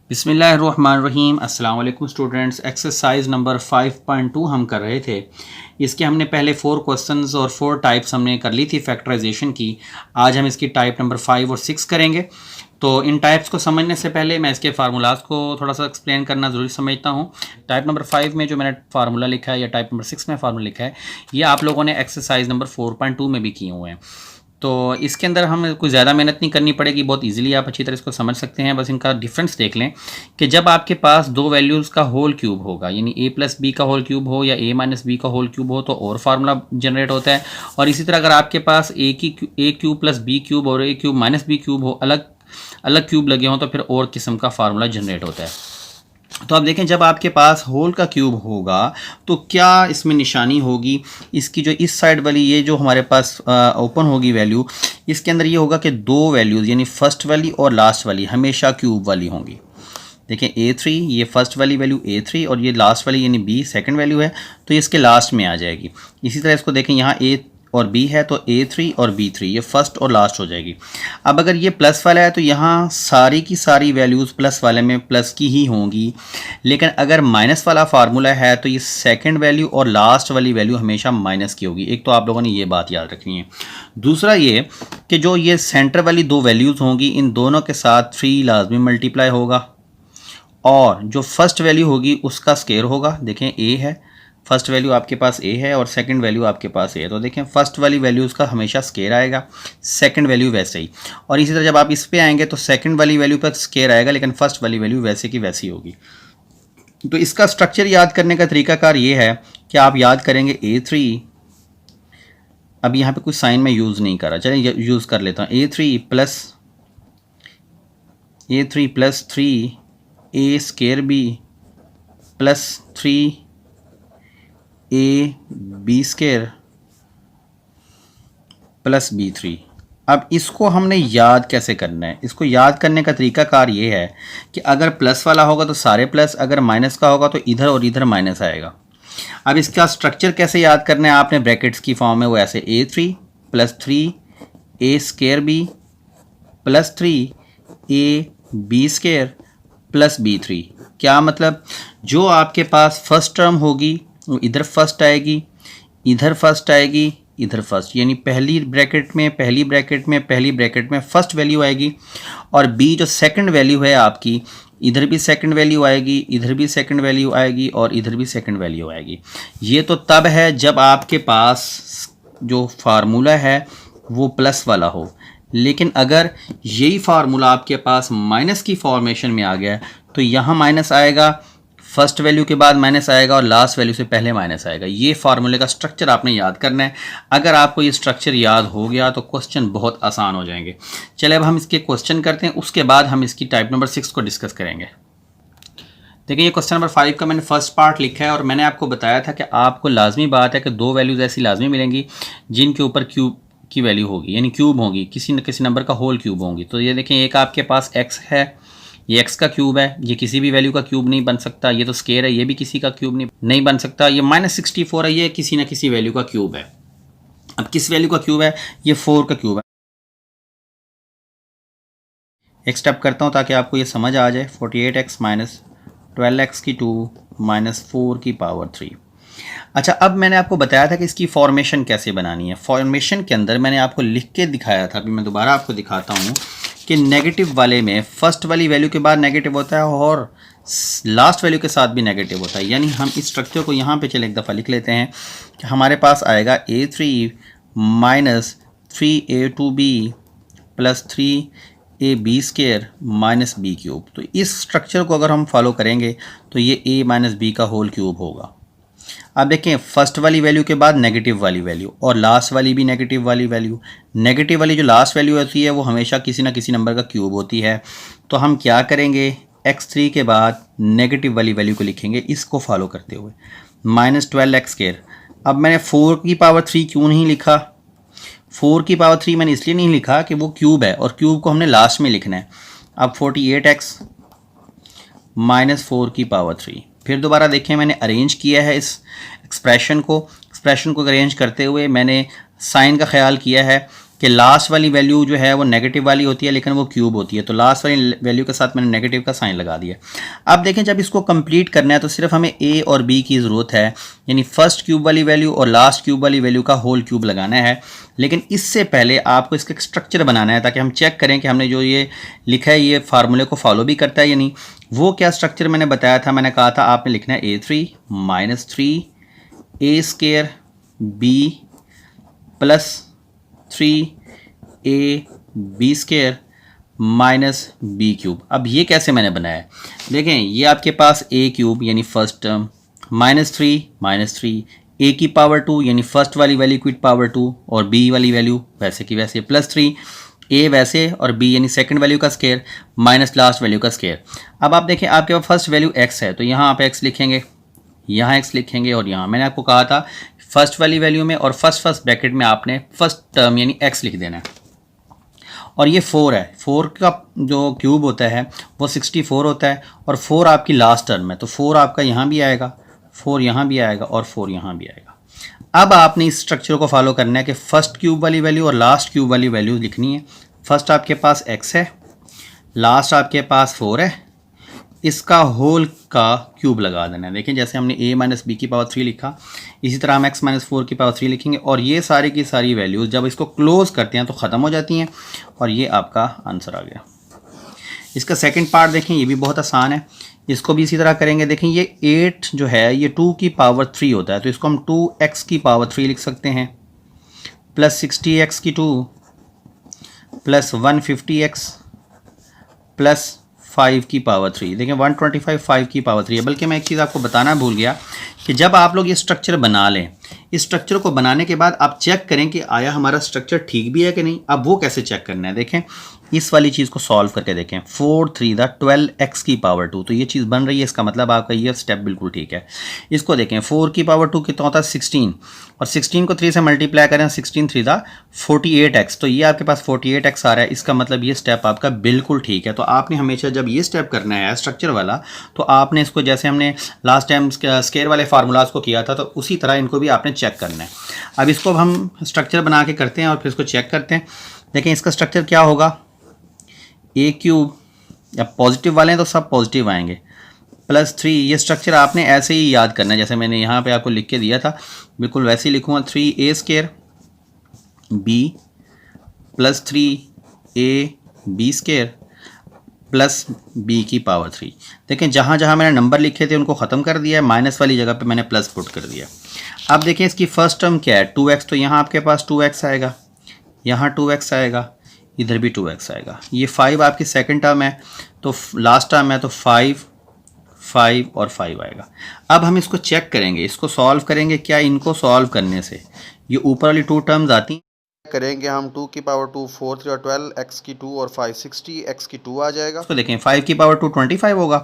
बिस्मिल्लाहिर्रहमानिर्रहीम। अस्सलाम वालेकुम स्टूडेंट्स। एक्सरसाइज नंबर 5.2 हम कर रहे थे। इसके हमने पहले 4 क्वेश्चंस और 4 टाइप्स हमने कर ली थी फैक्टराइजेशन की। आज हम इसकी टाइप नंबर 5 और 6 करेंगे। तो इन टाइप्स को समझने से पहले मैं इसके फार्मूलाज को थोड़ा सा एक्सप्लेन करना ज़रूरी समझता हूँ। टाइप नंबर 5 में जो मैंने फार्मूला लिखा है या टाइप नंबर 6 में फार्मूला लिखा है, ये आप लोगों ने एक्सरसाइज नंबर 4.2 में भी किए हुए हैं। तो इसके अंदर हमें कोई ज़्यादा मेहनत नहीं करनी पड़ेगी, बहुत इजीली आप अच्छी तरह इसको समझ सकते हैं। बस इनका डिफरेंस देख लें कि जब आपके पास दो वैल्यूज़ का होल क्यूब होगा, यानी a प्लस बी का होल क्यूब हो या a माइनस बी का होल क्यूब हो, तो और फार्मूला जनरेट होता है। और इसी तरह अगर आपके पास a cube plus B cube और a cube minus B cube हो, अलग अलग क्यूब लगे हों, तो फिर और किस्म का फार्मूला जनरेट होता है। तो आप देखें, जब आपके पास होल का क्यूब होगा तो क्या इसमें निशानी होगी, इसकी जो इस साइड वाली ये जो हमारे पास ओपन होगी वैल्यू, इसके अंदर ये होगा कि दो वैल्यूज़ यानी फर्स्ट वाली और लास्ट वाली हमेशा क्यूब वाली होंगी। देखें a3, ये फर्स्ट वाली वैल्यू a3 और ये लास्ट वाली यानी b सेकंड वैल्यू है, तो ये इसके लास्ट में आ जाएगी। इसी तरह इसको देखें, यहाँ a और b है तो a3 और b3 ये फर्स्ट और लास्ट हो जाएगी। अब अगर ये प्लस वाला है तो यहाँ सारी की सारी वैल्यूज़ प्लस वाले में प्लस की ही होंगी, लेकिन अगर माइनस वाला फार्मूला है तो ये सेकंड वैल्यू और लास्ट वाली वैल्यू हमेशा माइनस की होगी। एक तो आप लोगों ने ये बात याद रखनी है। दूसरा ये कि जो ये सेंटर वाली दो वैल्यूज़ होंगी, इन दोनों के साथ 3 लाजमी मल्टीप्लाई होगा और जो फर्स्ट वैल्यू होगी उसका स्केयर होगा। देखें a है, फर्स्ट वैल्यू आपके पास a है और सेकंड वैल्यू आपके पास a है, तो देखें फर्स्ट वाली वैल्यू उसका हमेशा स्केयर आएगा, सेकंड वैल्यू वैसे ही। और इसी तरह जब आप इस पे आएंगे तो सेकंड वाली वैल्यू पर स्केयर आएगा, लेकिन फर्स्ट वाली वैल्यू वैसे की वैसी होगी। तो इसका स्ट्रक्चर याद करने का तरीकाकार ये है कि आप याद करेंगे a3, अब यहाँ पे कुछ साइन में यूज़ नहीं कर रहा, चलिए यूज़ कर लेता हूँ। a3 plus 3 a square b plus 3 a b square plus b3। अब इसको हमने याद कैसे करना है? इसको याद करने का तरीकाकार ये है कि अगर प्लस वाला होगा तो सारे प्लस, अगर माइनस का होगा तो इधर और इधर माइनस आएगा। अब इसका स्ट्रक्चर कैसे याद करना है? आपने ब्रैकेट्स की फॉर्म में वो ऐसे a3 plus 3 a square b plus 3 a b square plus b3। क्या मतलब? जो आपके पास फर्स्ट टर्म होगी वो इधर फर्स्ट आएगी, इधर फर्स्ट आएगी, इधर फर्स्ट, यानी पहली ब्रैकेट में फर्स्ट वैल्यू आएगी। और b जो सेकंड वैल्यू है आपकी, इधर भी सेकंड वैल्यू आएगी, इधर भी सेकंड वैल्यू आएगी और इधर भी सेकंड वैल्यू आएगी। ये तो तब है जब आपके पास जो फार्मूला है वो प्लस वाला हो, लेकिन अगर यही फार्मूला आपके पास माइनस की फॉर्मेशन में आ गया तो यहाँ माइनस आएगा, फर्स्ट वैल्यू के बाद माइनस आएगा और लास्ट वैल्यू से पहले माइनस आएगा। ये फार्मूले का स्ट्रक्चर आपने याद करना है। अगर आपको ये स्ट्रक्चर याद हो गया तो क्वेश्चन बहुत आसान हो जाएंगे। चलिए अब हम इसके क्वेश्चन करते हैं, उसके बाद हम इसकी टाइप नंबर 6 को डिस्कस करेंगे। देखिए, ये क्वेश्चन नंबर 5 का मैंने फर्स्ट पार्ट लिखा है और मैंने आपको बताया था कि आपको लाजमी बात है कि दो वैल्यूज़ ऐसी लाजमी मिलेंगी जिनके ऊपर क्यूब की वैल्यू होगी, यानी क्यूब होगी, किसी न किसी नंबर का होल क्यूब होंगी। तो ये देखें, एक आपके पास x है, ये x का क्यूब है, ये किसी भी वैल्यू का क्यूब नहीं बन सकता। ये तो स्केयर है, ये भी किसी का क्यूब नहीं बन सकता। ये -64 है, ये किसी न किसी वैल्यू का क्यूब है। अब किस वैल्यू का क्यूब है? ये 4 का क्यूब है। एक स्टेप करता हूँ ताकि आपको ये समझ आ जाए। 48x माइनस 12x की 2 माइनस 4 की पावर 3। अच्छा, अब मैंने आपको बताया था कि इसकी फॉर्मेशन कैसे बनानी है। फॉर्मेशन के अंदर मैंने आपको लिख के दिखाया था, अभी मैं दोबारा आपको दिखाता हूँ कि नेगेटिव वाले में फर्स्ट वाली वैल्यू के बाद नेगेटिव होता है और लास्ट वैल्यू के साथ भी नेगेटिव होता है। यानी हम इस स्ट्रक्चर को यहाँ पे चले एक दफ़ा लिख लेते हैं कि हमारे पास आएगा a3 minus 3a2b plus 3ab square minus b cube. तो इस स्ट्रक्चर को अगर हम फॉलो करेंगे तो ये a माइनस b का होल क्यूब होगा। अब देखें, फर्स्ट वाली वैल्यू के बाद नेगेटिव वाली वैल्यू और लास्ट वाली भी नेगेटिव वाली वैल्यू। नेगेटिव वाली जो लास्ट वैल्यू होती है वो हमेशा किसी ना किसी नंबर का क्यूब होती है। तो हम क्या करेंगे, x3 के बाद नेगेटिव वाली वैल्यू को लिखेंगे, इसको फॉलो करते हुए माइनस 12x स्केयर। अब मैंने 4 की पावर 3 क्यों नहीं लिखा? 4 की पावर 3 मैंने इसलिए नहीं लिखा कि वो क्यूब है और क्यूब को हमने लास्ट में लिखना है। अब 48x माइनस 4 की पावर 3। फिर दोबारा देखें, मैंने अरेंज किया है इस एक्सप्रेशन को अरेंज करते हुए मैंने साइन का ख्याल किया है कि लास्ट वाली वैल्यू जो है वो नेगेटिव वाली होती है लेकिन वो क्यूब होती है, तो लास्ट वाली वैल्यू के साथ मैंने नेगेटिव का साइन लगा दिया। अब देखें जब इसको कंप्लीट करना है तो सिर्फ हमें ए और बी की ज़रूरत है, यानी फर्स्ट क्यूब वाली वैल्यू और लास्ट क्यूब वाली वैल्यू का होल क्यूब लगाना है। लेकिन इससे पहले आपको इसका स्ट्रक्चर बनाना है ताकि हम चेक करें कि हमने जो ये लिखा है ये फार्मूले को फॉलो भी करता है या नहीं। वो क्या स्ट्रक्चर मैंने बताया था, मैंने कहा था आपने लिखना है A3 minus 3 A square B plus 3 B square minus B cube. अब ये कैसे मैंने बनाया है, देखें ये आपके पास ए क्यूब यानी फर्स्ट टर्म माइनस 3 ए की पावर 2 यानी फर्स्ट वाली वैल्यू की पावर 2 और बी वाली वैल्यू वैसे की वैसे प्लस 3 ए वैसे और बी यानी सेकंड वैल्यू का स्केयर माइनस लास्ट वैल्यू का स्केयर। अब आप देखें आपके पास फर्स्ट वैल्यू एक्स है तो यहाँ आप एक्स लिखेंगे, यहाँ एक्स लिखेंगे और यहाँ मैंने आपको कहा था फर्स्ट वाली वैल्यू में और फर्स्ट ब्रैकेट में आपने फर्स्ट टर्म यानी एक्स लिख देना है। और ये 4 है, 4 का जो क्यूब होता है वो 64 होता है और 4 आपकी लास्ट टर्म है तो 4 आपका यहाँ भी आएगा, 4 यहाँ भी आएगा और 4 यहाँ भी आएगा। अब आपने इस स्ट्रक्चर को फॉलो करना है कि फर्स्ट क्यूब वाली वैल्यू और लास्ट क्यूब वाली वैल्यू लिखनी है। फर्स्ट आपके पास x है, लास्ट आपके पास 4 है, इसका होल का क्यूब लगा देना है। देखिए जैसे हमने a माइनस बी की पावर 3 लिखा, इसी तरह हम x माइनस 4 की पावर 3 लिखेंगे और ये सारी की सारी वैल्यूज़ जब इसको क्लोज करते हैं तो ख़त्म हो जाती हैं और ये आपका आंसर आ गया। इसका सेकंड पार्ट देखें, ये भी बहुत आसान है, इसको भी इसी तरह करेंगे। देखें ये 8 जो है ये 2 की पावर 3 होता है तो इसको हम 2x की पावर 3 लिख सकते हैं प्लस 60x की 2 प्लस 150x प्लस 5 की पावर 3। देखें 125 5 की पावर 3 है। बल्कि मैं एक चीज़ आपको बताना भूल गया कि जब आप लोग ये स्ट्रक्चर बना लें, इस स्ट्रक्चर को बनाने के बाद आप चेक करें कि आया हमारा स्ट्रक्चर ठीक भी है कि नहीं। अब वो कैसे चेक करना है, देखें इस वाली चीज़ को सॉल्व करके देखें 4 3 12x की पावर 2 तो ये चीज़ बन रही है, इसका मतलब आपका ये स्टेप बिल्कुल ठीक है। इसको देखें 4 की पावर 2 कितना होता है 16 और 16 को 3 से मल्टीप्लाई करें 16 3 48x तो ये आपके पास 48x आ रहा है, इसका मतलब ये स्टेप आपका बिल्कुल ठीक है। तो आपने हमेशा जब ये स्टेप करना है स्ट्रक्चर वाला तो आपने इसको जैसे हमने लास्ट टाइम स्केयर वाले फार्मूलाज को किया था तो उसी तरह इनको भी आपने चेक करना है। अब इसको हम स्ट्रक्चर बना के करते हैं और फिर इसको चेक करते हैं। देखें इसका स्ट्रक्चर क्या होगा, ए क्यूब या पॉजिटिव वाले हैं तो सब पॉजिटिव आएंगे प्लस 3। ये स्ट्रक्चर आपने ऐसे ही याद करना है जैसे मैंने यहाँ पे आपको लिख के दिया था, बिल्कुल वैसे ही लिखूँगा 3a square B plus 3a B square plus B की पावर 3। देखें जहाँ जहाँ मैंने नंबर लिखे थे उनको ख़त्म कर दिया है, माइनस वाली जगह पे मैंने प्लस पुट कर दिया। अब देखें इसकी फर्स्ट टर्म क्या है 2x तो यहाँ आपके पास 2x आएगा, यहाँ 2x आएगा, इधर भी 2x आएगा। ये 5 आपकी सेकंड टर्म है तो लास्ट टर्म है तो 5 5 और 5 आएगा। अब हम इसको चेक करेंगे, इसको सॉल्व करेंगे। क्या इनको सॉल्व करने से ये ऊपर वाली 2 टर्म्स आती हैं, करेंगे हम 2 की पावर 2 4 3 और 12 x की 2 और 5 60 x की 2 आ जाएगा। तो देखें 5 की पावर 2 25 होगा,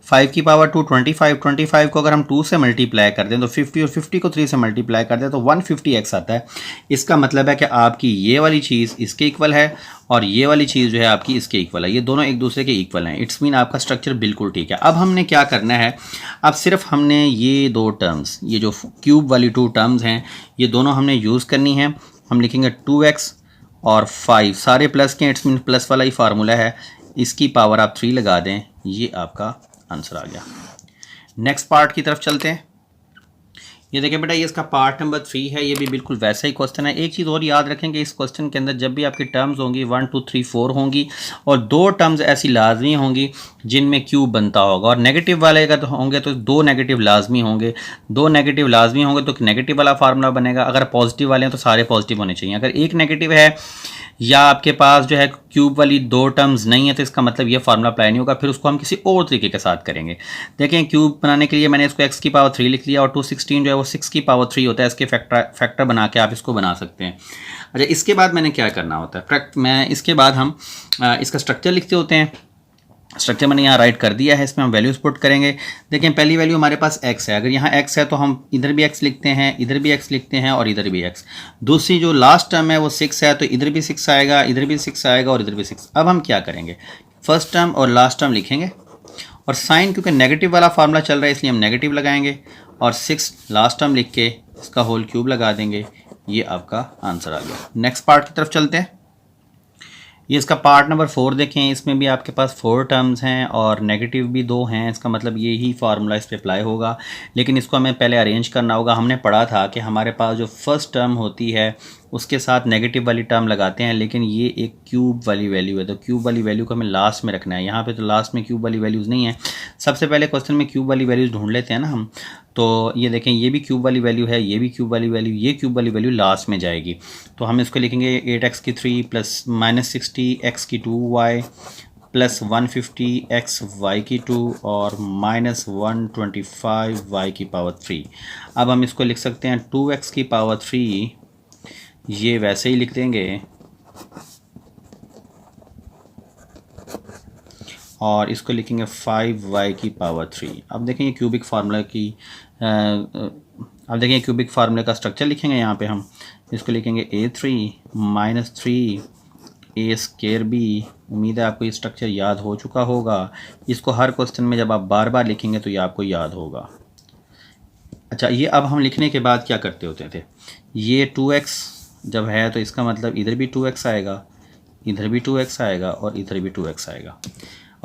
5 की पावर 2 25 को अगर हम 2 से मल्टीप्लाई कर दें तो 50 और 50 को 3 से मल्टीप्लाई कर दें तो 150x आता है। इसका मतलब है कि आपकी ये वाली चीज़ इसके इक्वल है और ये वाली चीज़ जो है आपकी इसके इक्वल है, ये दोनों एक दूसरे के इक्वल हैं। इट्स मीन आपका स्ट्रक्चर बिल्कुल ठीक है। अब हमने क्या करना है, अब सिर्फ हमने ये 2 टर्म्स, ये जो क्यूब वाली 2 टर्म्स हैं ये दोनों हमने यूज़ करनी है। हम लिखेंगे 2x और 5 सारे प्लस के, इट्स मीन प्लस वाला ही फार्मूला है, इसकी पावर आप 3 लगा दें, ये आपका आंसर आ गया। नेक्स्ट पार्ट की तरफ चलते हैं। ये देखिए बेटा ये इसका पार्ट नंबर 3 है, ये भी बिल्कुल वैसा ही क्वेश्चन है। एक चीज़ और याद रखें कि इस क्वेश्चन के अंदर जब भी आपकी टर्म्स होंगी 1 2 3 4 होंगी और 2 टर्म्स ऐसी लाजमी होंगी जिनमें क्यूब बनता होगा और नेगेटिव वाले अगर होंगे तो 2 नेगेटिव लाजमी होंगे, 2 नेगेटिव लाजमी होंगे तो नेगेटिव वाला फार्मूला बनेगा। अगर पॉजिटिव वाले हैं तो सारे पॉजिटिव होने चाहिए। अगर एक नेगेटिव है या आपके पास जो है क्यूब वाली 2 टर्म्स नहीं है तो इसका मतलब ये फार्मूला अप्लाई नहीं होगा, फिर उसको हम किसी और तरीके के साथ करेंगे। देखें क्यूब बनाने के लिए मैंने इसको x की पावर 3 लिख लिया और 216 जो है वो 6 की पावर 3 होता है, इसके फैक्टर बना के आप इसको बना सकते हैं। अच्छा इसके बाद मैंने क्या करना होता है, मैं इसके बाद हम इसका स्ट्रक्चर लिखते होते हैं। स्ट्रक्चर मैंने यहाँ राइट कर दिया है, इसमें हम वैल्यूज पुट करेंगे। देखें पहली वैल्यू हमारे पास x है, अगर यहाँ x है तो हम इधर भी x लिखते हैं, इधर भी x लिखते हैं और इधर भी x। दूसरी जो लास्ट टर्म है वो 6 है तो इधर भी 6 आएगा, इधर भी 6 आएगा और इधर भी 6। अब हम क्या करेंगे, फर्स्ट टर्म और लास्ट टर्म लिखेंगे और साइन क्योंकि नेगेटिव वाला फार्मूला चल रहा है इसलिए हम नेगेटिव लगाएंगे और 6 लास्ट टर्म लिख के इसका होल क्यूब लगा देंगे, ये आपका आंसर आ गया। नेक्स्ट पार्ट की तरफ चलते हैं। ये इसका पार्ट नंबर 4 देखें, इसमें भी आपके पास 4 टर्म्स हैं और नेगेटिव भी 2 हैं। इसका मतलब यही फार्मूला इस पे अप्लाई होगा, लेकिन इसको हमें पहले अरेंज करना होगा। हमने पढ़ा था कि हमारे पास जो फर्स्ट टर्म होती है उसके साथ नेगेटिव वाली टर्म लगाते हैं, लेकिन ये एक क्यूब वाली वैल्यू है, तो क्यूब वाली वैल्यू को हमें लास्ट में रखना है। यहाँ पे तो लास्ट में क्यूब वाली वैल्यूज़ नहीं है। सबसे पहले क्वेश्चन में क्यूब वाली वैल्यूज़ ढूंढ लेते हैं ना हम। तो ये देखें, ये भी क्यूब वाली वैल्यू है, ये भी क्यूब वाली वैल्यू, ये क्यूब वाली वैल्यू लास्ट में जाएगी। तो हम इसको लिखेंगे 8x की 3 प्लस -60x की 2y प्लस 150x y की 2 और -125y की पावर 3। अब हम इसको लिख सकते हैं 2x की पावर 3, ये वैसे ही लिख देंगे और इसको लिखेंगे 5y की पावर 3। अब देखें ये क्यूबिक फार्मूला की अब देखें क्यूबिक फार्मूले का स्ट्रक्चर लिखेंगे। यहाँ पे हम इसको लिखेंगे a3 - 3 a² b। उम्मीद है आपको ये स्ट्रक्चर याद हो चुका होगा। इसको हर क्वेश्चन में जब आप बार बार लिखेंगे तो ये आपको याद होगा। अच्छा, ये अब हम लिखने के बाद क्या करते होते थे, ये 2x जब है तो इसका मतलब इधर भी 2x आएगा, इधर भी 2x आएगा और इधर भी 2x आएगा।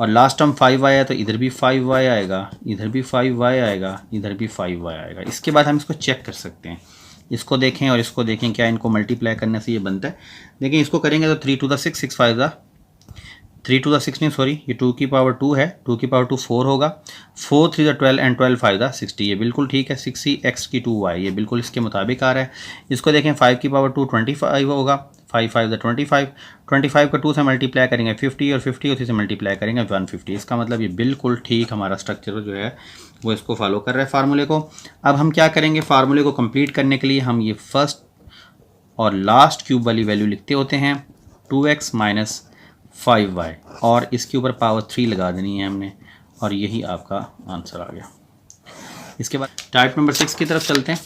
और लास्ट टर्म 5y है तो इधर भी 5y आएगा, इधर भी 5y आएगा, इधर भी 5y आएगा। इसके बाद हम इसको चेक कर सकते हैं। इसको देखें और इसको देखें, क्या इनको मल्टीप्लाई करने से ये बनता है। देखिए इसको करेंगे तो 3 to the 6, 6 5 3 to the 6 नहीं, सॉरी, ये 2 की पावर 2 है, 2 की पावर 2 4 होगा, 4 3 12 एंड 12 5 60। ये बिल्कुल ठीक है। 60x की 2y, ये बिल्कुल इसके मुताबिक आ रहा है। इसको देखें 5 की पावर 2 25 होगा, 5 5 25, 25 को 2 से मल्टीप्लाई करेंगे 50 और 50 उसी से मल्टीप्लाई करेंगे 150। इसका मतलब ये बिल्कुल ठीक हमारा स्ट्रक्चर जो है वो इसको फॉलो कर रहा है फार्मूले को। अब हम क्या करेंगे, फार्मूले को कंप्लीट करने के लिए हम ये फर्स्ट और लास्ट क्यूब वाली वैल्यू लिखते होते हैं, 2x - 5y, और इसके ऊपर पावर 3 लगा देनी है हमने, और यही आपका आंसर आ गया। इसके बाद टाइप नंबर 6 की तरफ चलते हैं।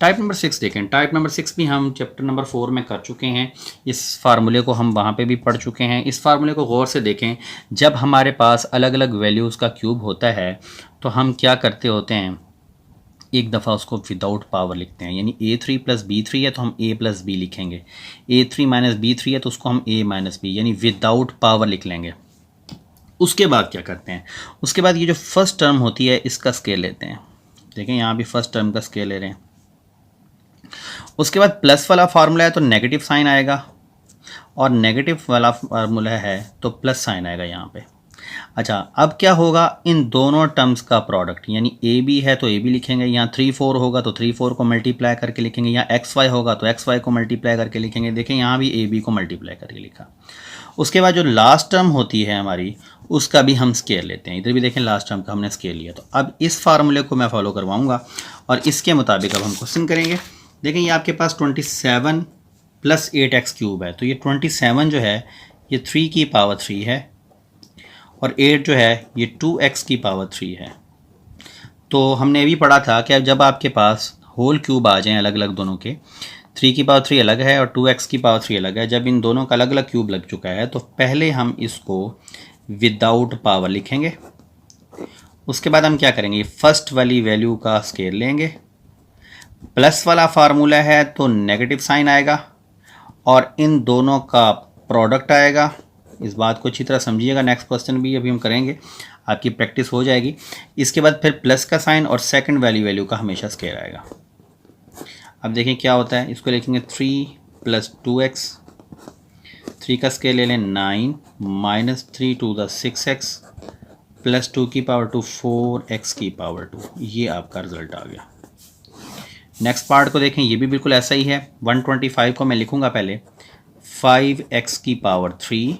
टाइप नंबर 6 देखें, टाइप नंबर 6 भी हम चैप्टर नंबर 4 में कर चुके हैं। इस फार्मूले को हम वहाँ पे भी पढ़ चुके हैं। इस फार्मूले को गौर से देखें। जब हमारे पास अलग अलग वैल्यूज़ का क्यूब होता है तो हम क्या करते होते हैं, एक दफ़ा उसको विदाउट पावर लिखते हैं। यानी a3 + b3 है तो हम a + b लिखेंगे, a3 - b3 है तो उसको हम a - b यानी विदाउट पावर लिख लेंगे। उसके बाद क्या करते हैं, उसके बाद ये जो फर्स्ट टर्म होती है इसका स्केल लेते हैं। देखें यहाँ भी फर्स्ट टर्म का स्केल ले रहे हैं। उसके बाद प्लस वाला फार्मूला है तो नेगेटिव साइन आएगा, और नेगेटिव वाला फार्मूला है तो प्लस साइन आएगा यहाँ पे। अच्छा, अब क्या होगा, इन दोनों टर्म्स का प्रोडक्ट, यानी ए बी है तो ए बी लिखेंगे, यहाँ 3 4 होगा तो 3 4 को मल्टीप्लाई करके लिखेंगे, यहाँ एक्स वाई होगा तो एक्स वाई को मल्टीप्लाई करके लिखेंगे। देखें यहाँ भी ए बी को मल्टीप्लाई करके लिखा। उसके बाद जो लास्ट टर्म होती है हमारी, उसका भी हम स्केल लेते हैं। इधर भी देखें लास्ट टर्म का हमने स्केल लिया। तो अब इस फार्मूले को मैं फॉलो करवाऊँगा और इसके मुताबिक अब हम क्वेश्चन करेंगे। देखें ये आपके पास 27 + 8x³ है, तो ये 27 जो है ये 3 की पावर 3 है, और 8 जो है ये 2x की पावर 3 है। तो हमने भी पढ़ा था कि जब आपके पास होल क्यूब आ जाएं अलग अलग दोनों के, 3 की पावर 3 अलग है और 2x की पावर 3 अलग है, जब इन दोनों का अलग अलग क्यूब लग चुका है तो पहले हम इसको विदाउट पावर लिखेंगे। उसके बाद हम क्या करेंगे, फर्स्ट वाली वैल्यू का स्केल लेंगे, प्लस वाला फार्मूला है तो नेगेटिव साइन आएगा और इन दोनों का प्रोडक्ट आएगा। इस बात को अच्छी तरह समझिएगा, नेक्स्ट क्वेश्चन भी अभी हम करेंगे, आपकी प्रैक्टिस हो जाएगी। इसके बाद फिर प्लस का साइन और सेकंड वैल्यू का हमेशा स्केल आएगा। अब देखें क्या होता है, इसको लिखेंगे 3 + 2x, 3 का स्केल ले लें 9 -3 to the 6x + 2 की पावर 2 4x की पावर 2। ये आपका रिजल्ट आ गया। नेक्स्ट पार्ट को देखें, ये भी बिल्कुल ऐसा ही है। 125 को मैं लिखूंगा पहले 5x की पावर 3,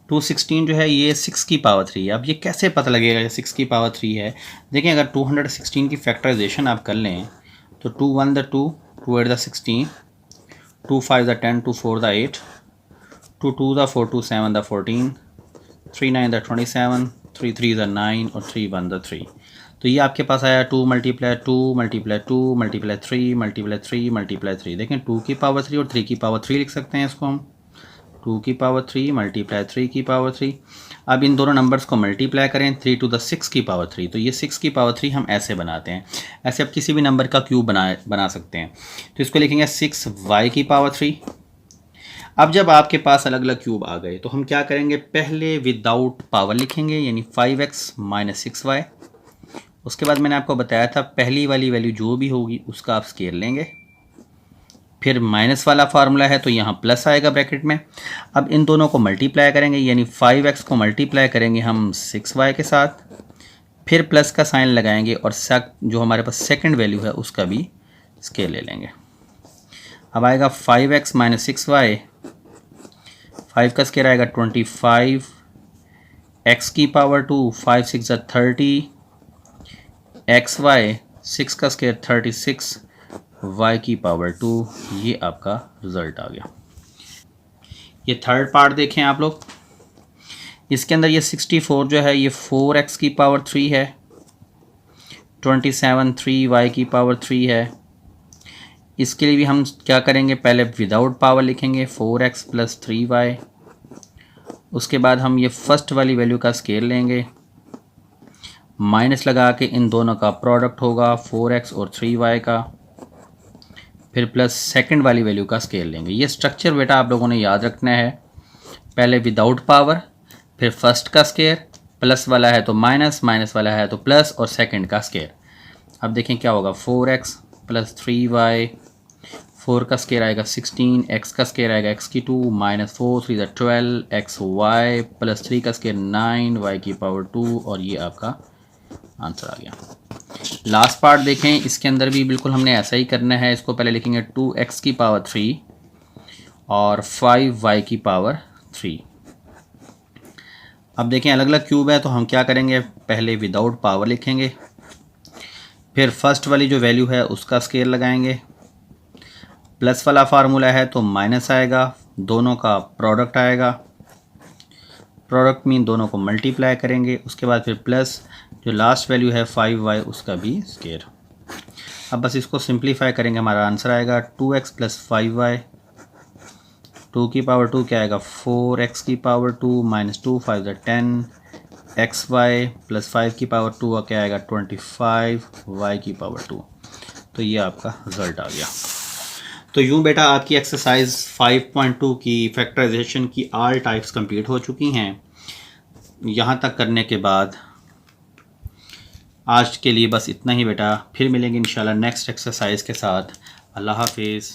216 जो है ये 6 की पावर 3 है। अब ये कैसे पता लगेगा ये 6 की पावर 3 है, देखें अगर 216 की फैक्टराइजेशन आप कर लें तो 2 1 the 2, 2 8 the 16, 2 5 the 10, 2 4 the 8, 2 2 the 4, 2 7 the 14, 3 9 the 27, 3 3 the 9 और 3 1 द 3। तो ये आपके पास आया 2 × 2 × 2 × 3 × 3 × 3। देखें 2 की पावर 3 और 3 की पावर 3 लिख सकते हैं इसको हम। 2 की पावर 3 मल्टीप्लाई 3 की पावर 3। अब इन दोनों नंबर्स को मल्टीप्लाई करें 3 टू द 6 की पावर 3, तो ये 6 की पावर 3 हम ऐसे बनाते हैं। ऐसे आप किसी भी नंबर का क्यूब बना सकते हैं। तो इसको लिखेंगे 6y की पावर 3। अब जब आपके पास अलग अलग क्यूब आ गए तो हम क्या करेंगे, पहले विदाउट पावर लिखेंगे, यानी 5x माइनस 6y। उसके बाद मैंने आपको बताया था पहली वाली वैल्यू जो भी होगी उसका आप स्केयर लेंगे, फिर माइनस वाला फार्मूला है तो यहाँ प्लस आएगा ब्रैकेट में। अब इन दोनों को मल्टीप्लाई करेंगे, यानी 5x को मल्टीप्लाई करेंगे हम 6y के साथ, फिर प्लस का साइन लगाएंगे और जो हमारे पास सेकंड वैल्यू है उसका भी स्केयर ले लेंगे। अब आएगा 5x माइनस 6y, 5 का स्केयर आएगा 25, x की पावर 2, 5 6 30, xy 6 का स्केयर 36, y की पावर 2। ये आपका रिजल्ट आ गया। ये थर्ड पार्ट देखें आप लोग, इसके अंदर ये 64 जो है ये 4x की पावर 3 है, 27 3y की पावर 3 है। इसके लिए भी हम क्या करेंगे, पहले विदाउट पावर लिखेंगे 4x प्लस 3y। उसके बाद हम ये फर्स्ट वाली वैल्यू का स्केयर लेंगे, माइनस लगा के इन दोनों का प्रोडक्ट होगा 4x और 3y का, फिर प्लस सेकंड वाली वैल्यू का स्केयर लेंगे। ये स्ट्रक्चर बेटा आप लोगों ने याद रखना है, पहले विदाउट पावर, फिर फर्स्ट का स्केयर, प्लस वाला है तो माइनस, माइनस वाला है तो प्लस, और सेकंड का स्केयर। अब देखें क्या होगा, 4x प्लस 3y, 4 का स्केयर आएगा 16, x का स्केयर आएगा x की 2 माइनस 4 3 12, xy प्लस 3 का स्केयर 9, y की पावर 2, और ये आपका आंसर आ गया। लास्ट पार्ट देखें, इसके अंदर भी बिल्कुल हमने ऐसा ही करना है। इसको पहले लिखेंगे 2x की पावर 3 और 5y की पावर 3। अब देखें अलग अलग क्यूब है तो हम क्या करेंगे, पहले विदाउट पावर लिखेंगे, फिर फर्स्ट वाली जो वैल्यू है उसका स्केयर लगाएंगे, प्लस वाला फार्मूला है तो माइनस आएगा, दोनों का प्रोडक्ट आएगा, प्रोडक्ट मीन दोनों को मल्टीप्लाई करेंगे, उसके बाद फिर प्लस जो लास्ट वैल्यू है 5y उसका भी स्केयर। अब बस इसको सिंप्लीफाई करेंगे, हमारा आंसर आएगा 2x प्लस 5y, 2 की पावर 2 क्या आएगा 4x की पावर 2 माइनस 2 5 10, xy प्लस 5 की पावर 2 क्या आएगा 25, y की पावर 2। तो ये आपका रिजल्ट आ गया। तो यूँ बेटा आपकी एक्सरसाइज 5.2 की फैक्टराइजेशन की ऑल टाइप्स कंप्लीट हो चुकी हैं। यहाँ तक करने के बाद आज के लिए बस इतना ही बेटा, फिर मिलेंगे इंशाल्लाह नेक्स्ट एक्सरसाइज के साथ। अल्लाह हाफिज़।